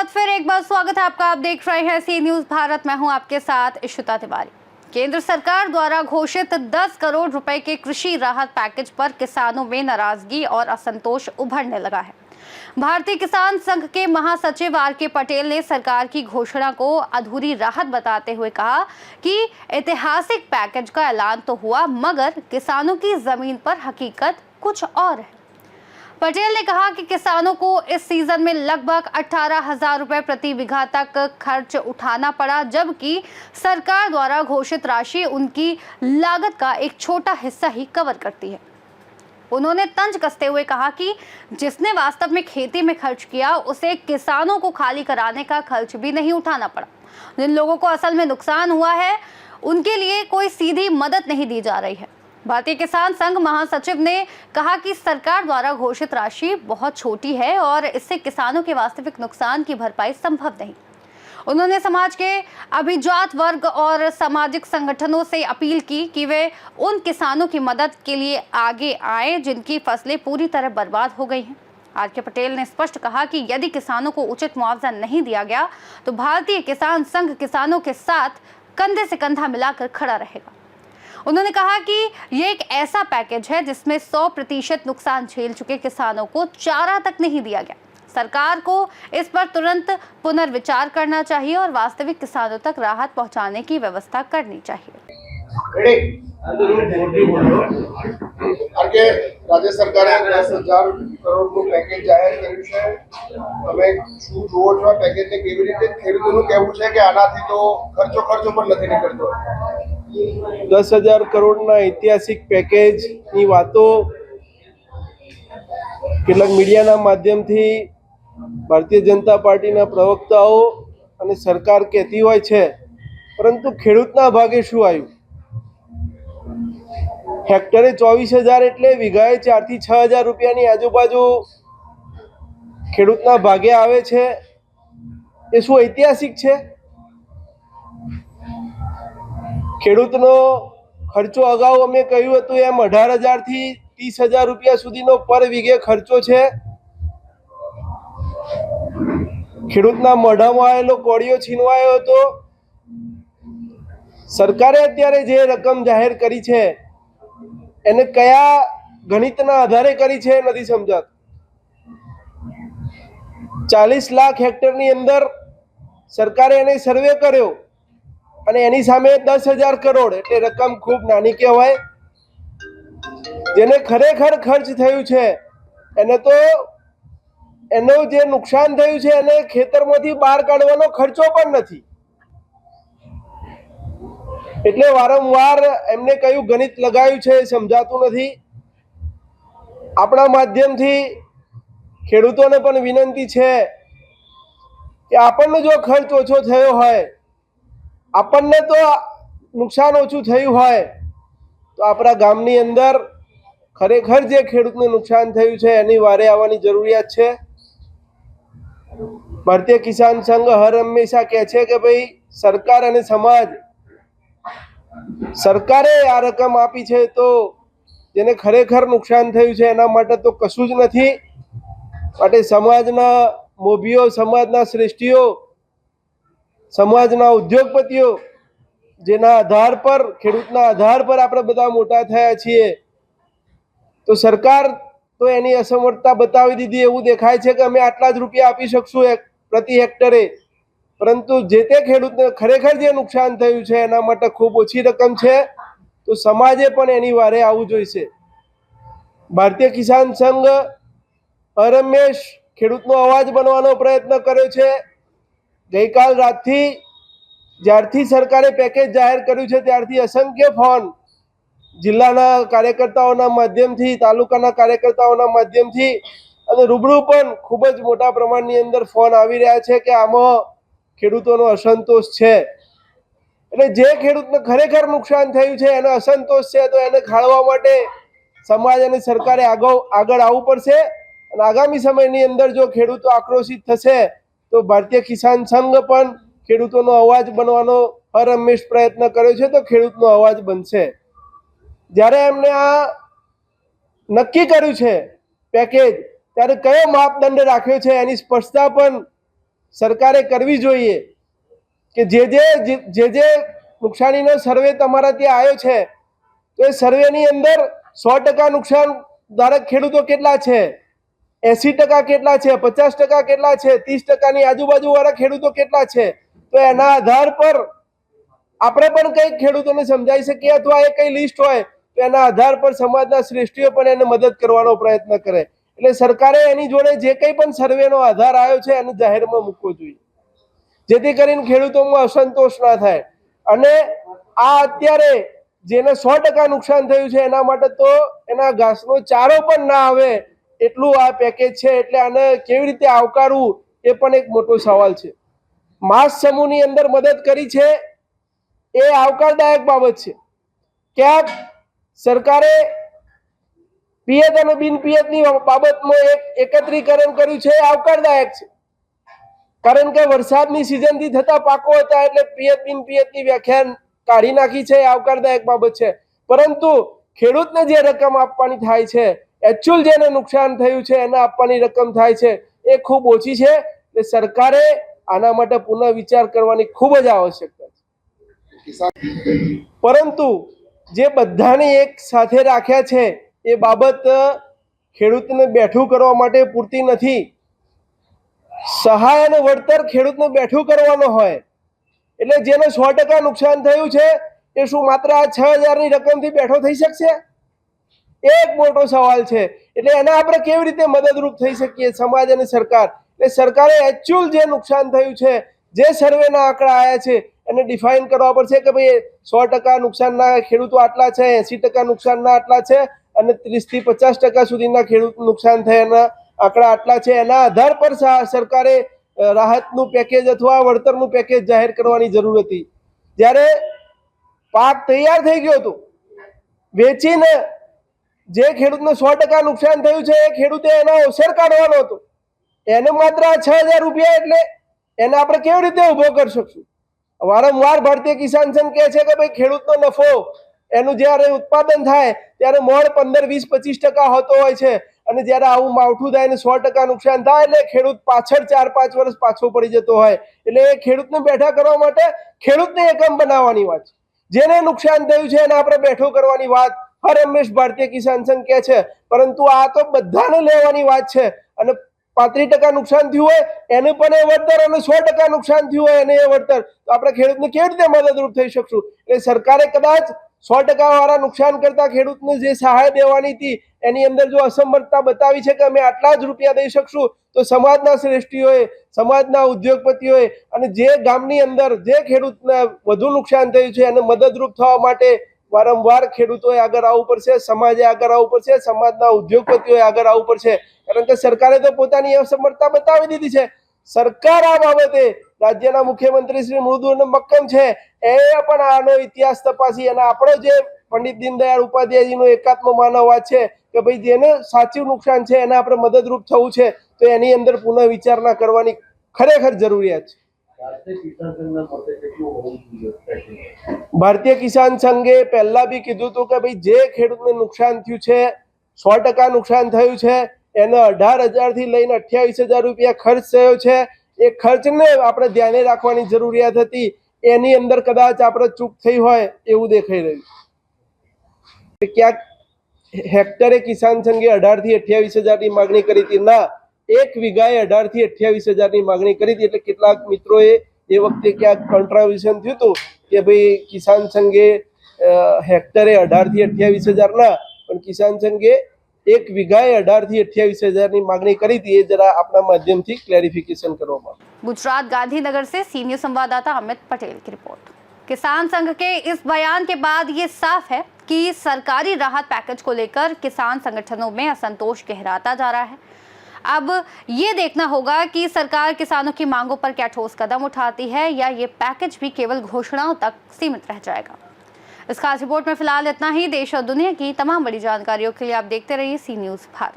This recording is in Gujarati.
बाद फिर एक बार स्वागत है आपका। आप देख रहे हैं सी न्यूज भारत। मैं हूं आपके साथ इशिता तिवारी। केंद्र सरकार द्वारा घोषित 10 करोड़ रुपए के कृषि राहत पैकेज पर किसानों में नाराजगी और असंतोष उभरने लगा है। भारतीय किसान संघ के महासचिव आर.के. पटेल ने सरकार की घोषणा को अधूरी राहत बताते हुए कहा कि ऐतिहासिक पैकेज का ऐलान तो हुआ, मगर किसानों की जमीन पर हकीकत कुछ और है। पटेल ने कहा कि किसानों को इस सीजन में लगभग 18,000 रुपए प्रति बीघा तक खर्च उठाना पड़ा, जबकि सरकार द्वारा घोषित राशि उनकी लागत का एक छोटा हिस्सा ही कवर करती है। उन्होंने तंज कसते हुए कहा कि जिसने वास्तव में खेती में खर्च किया, उसे किसानों को खाली कराने का खर्च भी नहीं उठाना पड़ा। जिन लोगों को असल में नुकसान हुआ है, उनके लिए कोई सीधी मदद नहीं दी जा रही है। भारतीय किसान संघ महासचिव ने कहा कि सरकार द्वारा घोषित राशि बहुत छोटी है और इससे किसानों के वास्तविक नुकसान की भरपाई संभव नहीं। उन्होंने समाज के अभिजात वर्ग और सामाजिक संगठनों से अपील की कि वे उन किसानों की मदद के लिए आगे आए जिनकी फसलें पूरी तरह बर्बाद हो गई हैं। आर.के. पटेल ने स्पष्ट कहा कि यदि किसानों को उचित मुआवजा नहीं दिया गया तो भारतीय किसान संघ किसानों के साथ कंधे से कंधा मिलाकर खड़ा रहेगा। उन्होंने कहा कि ये एक ऐसा पैकेज है जिसमें 100% नुकसान झेल चुके किसानों को चारा तक नहीं दिया गया। सरकार को इस पर तुरंत पुनर्विचार करना चाहिए और वास्तविक किसानों तक राहत पहुंचाने की व्यवस्था करनी चाहिए। राज्य सरकारे 10,000 કરોડનું પેકેજ જાહેર કર્યું છે। તમે શું જુઓ છો આ પેકેજને કેવી રીતે? ખેડૂતોનું કહેવું છે કે આનાથી તો ખર્ચો પણ નથી નીકળતો। 10,000 કરોડના ઐતિહાસિક પેકેજની વાતો કેટલાક મીડિયાના માધ્યમથી ભારતીય જનતા પાર્ટીના પ્રવક્તાઓ અને સરકાર કહેતી હોય છે, પરંતુ ખેડૂતના ભાગે શું આવ્યું? હેક્ટરે 24,000 એટલે વીઘાએ 4 થી 6,000 રૂપિયાની આજુબાજુ ખેડૂતના ભાગે આવે છે। એ શું ઐતિહાસિક છે? ખેડૂતનો ખર્ચો અગાઉ અમે કહ્યું હતું એમ 18,000 થી 30,000 રૂપિયા સુધીનો પર વીઘે ખર્ચો છે। ખેડૂતના મોઢામાં આવેલો કોળિયો છીનવાયો હતો। સરકારે અત્યારે જે રકમ જાહેર કરી છે એને કયા ગણિતના આધારે કરી છે નથી સમજાતું। 40 લાખ હેક્ટરની અંદર સરકારે એને સર્વે કર્યો અને એની સામે 10,000 કરોડ એટલે રકમ ખૂબ નાની કહેવાય। જેને ખરેખર ખર્ચ થયું છે એને તો એનું જે નુકસાન થયું છે એને ખેતરમાંથી બહાર કાઢવાનો ખર્ચો પણ નથી। એટલે વારંવાર એમને કયું ગણિત લગાવ્યું છે એ સમજાતું નથી। આપણા માધ્યમથી ખેડૂતોને પણ વિનંતી છે કે આપણને જો ખર્ચ ઓછો થયો હોય, આપણને તો નુકસાન ઓછું થયું હોય, તો આપણા ગામની અંદર ખરેખર જે ખેડૂતને નુકસાન થયું છે એની વારે આવવાની જરૂરિયાત છે। ભારતીય કિસાન સંઘ હર હંમેશા કહે છે કે ભાઈ સરકાર અને સમાજ, સરકારે આ રકમ આપી છે તો જેને ખરેખર નુકસાન થયું છે એના માટે તો કશું જ નથી। માટે સમાજના મોભીઓ, સમાજના શ્રેષ્ઠીઓ, સમાજના ઉદ્યોગપતિઓ જેના આધાર પર, ખેડૂતના આધાર પર આપણે બધા મોટા થયા છીએ, તો સરકાર તો એની અસમર્થતા બતાવી દીધી। એવું દેખાય છે કે અમે આટલા જ રૂપિયા આપી શકશું પ્રતિ હેક્ટરે, પરંતુ જે તે ખેડૂતને ખરેખર જે નુકસાન થયું છે એના માટે ખૂબ ઓછી રકમ છે। તો સમાજે પણ એની વારે આવવું જોઈશે। ભારતીય કિસાન સંઘ હરહંમેશ ખેડૂતનો અવાજ બનવાનો પ્રયત્ન કર્યો છે। ગઈકાલ રાતથી જ્યારથી સરકારે પેકેજ જાહેર કર્યું છે ત્યારથી અસંખ્ય ફોન જિલ્લાના કાર્યકર્તાઓના માધ્યમથી, તાલુકાના કાર્યકર્તાઓના માધ્યમથી અને રૂબરૂ પણ ખૂબ જ મોટા પ્રમાણની અંદર ફોન આવી રહ્યા છે કે આમાં ખેડૂતોનો અસંતોષ છે। એટલે જે ખેડૂતને ખરેખર નુકસાન થયું છે એનો અસંતોષ છે, તો એને ખાળવા માટે સમાજ અને સરકારે આગળ આવવું પડશે। અને આગામી સમયની અંદર જો ખેડૂતો આક્રોશિત થશે તો ભારતીય કિસાન સંઘ પણ ખેડૂતોનો અવાજ બનવાનો હર હંમેશ પ્રયત્ન કર્યો છે, તો ખેડૂતનો અવાજ બનશે। જ્યારે એમને આ નક્કી કર્યું છે પેકેજ, ત્યારે કયો માપદંડ રાખ્યો છે એની સ્પષ્ટતા પણ સરકારે કરવી જોઈએ કે જે નુકસાનીનો સર્વે તમારા ત્યાં આવ્યો છે તો એ સર્વેની અંદર 100% નુકસાન ધારક ખેડૂતો કેટલા છે, 80% કેટલા છે, 50% કેટલા છે, 30%ની આજુબાજુ વાળા ખેડૂતો કેટલા છે, તો એના આધાર પર આપણે પણ કંઈક ખેડૂતોને સમજાવી શકીએ અથવા એ કઈ લિસ્ટ હોય તો એના આધાર પર સમાજના શ્રેષ્ઠીઓ પણ એને મદદ કરવાનો પ્રયત્ન કરે. એટલે સરકારે એની જોડે જે કંઈ પણ સર્વેનો આધાર આવ્યો છે એને જાહેરમાં મૂકવો જોઈએ, જેથી કરીને ખેડૂતોમાં અસંતોષ ના થાય. અને આ અત્યારે જેને 100% નુકસાન થયું છે એના માટે તો એના ઘાસનો ચારો પણ ના આવે એટલું આ પેકેજ છે. એટલે આને કેવી રીતે આવકારવું એ પણ એક મોટો સવાલ છે. માસ સમૂહની અંદર મદદ કરી છે એ આવકારદાયક બાબત છે. ક્યાંક સરકારે પિયત અને બિન પિયતની બાબતમાં એક એકત્રીકરણ કર્યું છે એ આવકારદાયક છે, કારણ કે વરસાદની સિઝનથી થતા પાકો હતા એટલે પિયત બિન પિયતની વ્યાખ્યા કાઢી નાખી છે, એ આવકારદાયક બાબત છે. પરંતુ ખેડૂતને જે રકમ આપવાની થાય છે, એકચ્યુઅલ જેને નુકસાન થયું છે એને આપવાની રકમ થાય છે એ ખૂબ ઓછી છે. એટલે સરકારે આના માટે પુનઃ વિચાર કરવાની ખૂબ જ આવશ્યકતા છે. પરંતુ જે બધાને એક સાથે રાખ્યા છે એ બાબત ખેડૂતને બેઠું કરવા માટે પૂરતી નથી. સહાય અને વળતર ખેડૂતને બેઠું કરવાનો હોય એટલે જેને 100% નુકસાન થયું છે એ શું માત્ર આ 6,000ની રકમથી બેઠો થઈ શકશે? એક મોટો સવાલ છે. એટલે એને આપણે કેવી રીતે મદદરૂપ થઈ શકીએ સમાજ અને સરકાર? એટલે સરકારે એકચ્યુઅલ જે નુકસાન થયું છે, જે સર્વેના આંકડા આવ્યા છે એને ડિફાઇન કરવા પડશે કે ભાઈ 100% નુકસાનના ખેડૂતો આટલા છે, 80% નુકસાનના આટલા છે અને 30 થી 50% સુધીના ખેડૂત નુકસાન થયાના આંકડા આટલા છે. એના આધાર પર સરકારે રાહતનું પેકેજ અથવા વળતરનું પેકેજ જાહેર કરવાની જરૂર હતી. જ્યારે પાક તૈયાર થઈ ગયો હતો, વેચીને જે ખેડૂતને 100% નુકસાન થયું છે એ ખેડૂતે એનો અવસર કાઢવાનો હતો, એને માત્ર 6,000 રૂપિયા, એટલે એને આપણે કેવી રીતે ઉભો કરી શકશું? વારંવાર ભારતીય કિસાન સંઘ કહે છે કે ભાઈ ખેડૂતનો નફો એનું જ્યારે ઉત્પાદન થાય ત્યારે મોડ 15, 20, 25% હોતો હોય છે, અને જ્યારે આવું માવઠું થાય ને 100% નુકસાન થાય એટલે ખેડૂત પાછળ 4-5 વર્ષ પાછો પડી જતો હોય. એટલે એ ખેડૂતને બેઠા કરવા માટે ખેડૂતને એકમ બનાવવાની વાત છે. જેને નુકસાન થયું છે એને આપણે બેઠો કરવાની વાત હર હંમેશ ભારતીય કિસાન સંઘ કહે છે, પરંતુ આ તો બધાને લેવાની વાત છે. અને 35% નુકસાન થયું હોય એને પણ એ વળતર, અને 100% નુકસાન થયું હોય એને એ વળતર, તો આપણે ખેડૂતને કેવી રીતે મદદરૂપ થઈ શકશું? એટલે સરકારે કદાચ 100% વાળા નુકસાન કરતા ખેડૂતને જે સહાય દેવાની હતી એની અંદર જો અસમર્થતા બતાવી છે કે અમે આટલા જ રૂપિયા દઈ શકશું, તો સમાજના શ્રેષ્ઠીઓએ, સમાજના ઉદ્યોગપતિઓએ અને જે ગામની અંદર જે ખેડૂતને વધુ નુકસાન થયું છે એને મદદરૂપ થવા માટે વારંવાર ખેડૂતોએ આગળ આવવું પડશે, સમાજે આગળ આવવું પડશે, સમાજના ઉદ્યોગપતિઓએ આગળ આવવું પડશે. કારણ કે સરકારે તો પોતાની અસમર્થતા બતાવી દીધી છે. સરકાર આ બાબતે રાજ્યના મુખ્યમંત્રી શ્રી મૃદુ અને મક્કમ છે, એ પણ આનો ઇતિહાસ તપાસી અને આપણો જે પંડિત દીનદયાળ ઉપાધ્યાયજીનો એકાત્મ માનવવાદ છે કે ભાઈ જેને સાચું નુકસાન છે એને આપણે મદદરૂપ થવું છે, તો એની અંદર પુનઃ વિચારણા કરવાની ખરેખર જરૂરિયાત છે. ભારતીય કિસાન સંઘે પહેલા બી કીધું હતું કે ભાઈ જે ખેડૂતને નુકસાન થયું છે, 100% નુકસાન થયું છે, એને 18,000 થી લઈને 28,000 રૂપિયા ખર્ચ થયો છે. એ ખર્ચને આપણે ધ્યાને રાખવાની જરૂરિયાત હતી. એની અંદર કદાચ આપણે ચૂક થઈ હોય એવું દેખાઈ રહ્યું છે. ક્યાંક હેક્ટરે કિસાન સંઘે 18,000 થી 28,000 ની માગણી કરી હતી, ના, 1 વીઘાએ 18,000 થી 28,000 ની માગણી કરી હતી. એટલે કેટલાક મિત્રોએ એ વખતે ક્યાંક કોન્ટ્રાવિઝન થયું હતું કે ભાઈ કિસાન સંઘે હેક્ટરે 18,000 થી 28,000 ના, પણ કિસાન સંઘે 1 વીઘાએ 18,000 થી 28,000 ની માગણી કરી હતી. એ જરા આપણા માધ્યમથી क्लैरिफिकेशन કરવામાં. गुजरात गांधीनगर से सीनियर संवाददाता अमित पटेल की रिपोर्ट। किसान संघ के इस बयान के बाद ये साफ है कि सरकारी राहत पैकेज को लेकर किसान संगठनों में असंतोष गहराता जा रहा है। अब ये देखना होगा कि सरकार किसानों की मांगों पर क्या ठोस कदम उठाती है या ये पैकेज भी केवल घोषणाओं तक सीमित रह जाएगा। इस खास रिपोर्ट में फिलहाल इतना ही। देश और दुनिया की तमाम बड़ी जानकारियों के लिए आप देखते रहिए सी न्यूज़ भारत।